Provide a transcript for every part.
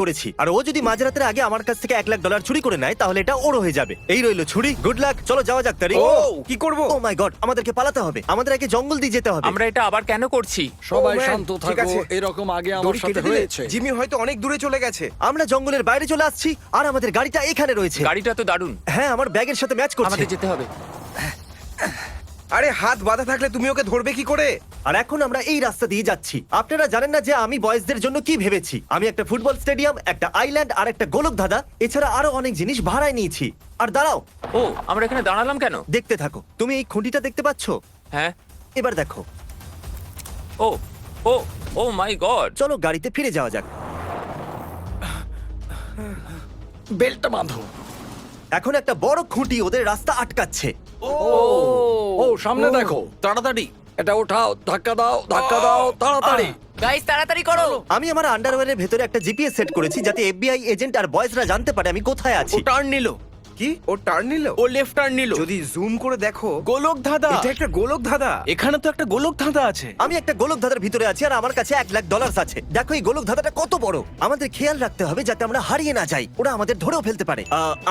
করেছি, আর ও যদি মাঝরাতের আগে আমার কাছ থেকে $1,00,000 চুরি করে নেয় তাহলে এটা ওর হয়ে যাবে। এই রইলো ছুরি, গুড লাক। চলো যাওয়া যাক তারি। ও কি করব? ও মাই গড, আমাদেরকে পালাতে হবে, আমাদের আগে জঙ্গল দিয়ে যেতে হবে। আমরা এটা আবার কেন করছি? সবাই ও, ম্যান, শান্ত ঠিক থাকো, আছে। এরকম আগে আমার দড়ি সাথে কেটে দিলে? হয়েছে। জিমি হয়তো অনেক দূরে চলে গেছে। আমরা জঙ্গলের বাইরে চলে আসছি আর আমাদের গাড়িটা এখানে রয়েছে। গাড়িটা তো দারুণ, হ্যাঁ, আমার ব্যাগের সাথে ম্যাচ করছে। আমাদের যেতে হবে। আরে হাত বাঁধা থাকলে তুমি ওকে ধরবে কি করে? আর এখন আমরা এই রাস্তা দিয়ে যাচ্ছি। আপনারা জানেন না যে আমি বয়েজদের জন্য কি ভেবেছি। আমি একটা ফুটবল স্টেডিয়াম, একটা আইল্যান্ড আর একটা গোলকধাঁধা, এছাড়া আরো অনেক জিনিস ভাড়ায় নিয়েছি। আর দাঁড়াও, ও, আমরা এখানে দাঁড়ালাম কেন? দেখতে থাকো। তুমি এই খুঁটিটা দেখতে পাচ্ছো? হ্যাঁ। এবার দেখো। ও ও ও মাই গড। চলো গাড়িতে ফিরে যাওয়া যাক। বেল্টটা বাঁধো। এখন একটা বড় খুঁটি ওদের রাস্তা আটকাচ্ছে। ও সামনে দেখো, তাড়াতাড়ি। এটা ওঠাও, ধাক্কা দাও, ধাক্কা দাও, তাড়াতাড়ি। গাইস তাড়াতাড়ি করো। আমি আমার আন্ডারওয়্যারের ভেতরে একটা জিপিএস সেট করেছি যাতে এফবিআই এজেন্ট আর বয়েজরা জানতে পারে আমি কোথায় ও আছি। টার্ন নিল, কি ও টার্ন নিল? ও লেফট টার্ন নিল। যদি জুম করে দেখো, গোলক ধাঁধা। এটা একটা গোলক ধাঁধা। এখানে তো একটা গোলক ধাঁধা আছে। আমি একটা গোলকধাঁধার ভিতরে আছি আর আমার কাছে $1,00,000 আছে। দেখো এই গোলকধাঁধাটা কত বড়। আমাদের খেয়াল রাখতে হবে যাতে আমরা হারিয়ে না যাই, ওরা আমাদের ধরেও ফেলতে পারে।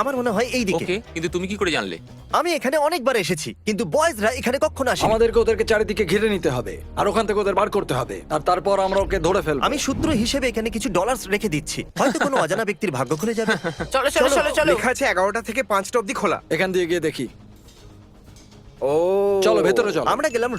আমার মনে হয় এই দিকে। ওকে, কিন্তু তুমি কি করে জানলে? আমি এখানে অনেকবার এসেছি কিন্তু বয়েজরা এখানে কখনো আসেনি। আমাদেরকে ওদেরকে চারিদিকে ঘিরে নিতে হবে আর ওখান থেকে ওদের বার করতে হবে, আর তারপর আমরা ওকে ধরে ফেলবো। আমি সূত্র হিসেবে এখানে কিছু ডলার রেখে দিচ্ছি, হয়তো কোনো অজানা ব্যক্তির ভাগ্য খুলে যাবে। চলো চলো চলো চলো। লেখা আছে 11টা থেকে 5টা অবধি খোলা। এখান দিয়ে গিয়ে দেখি। ও চলো ভেতরে চলো। আমরা গেলাম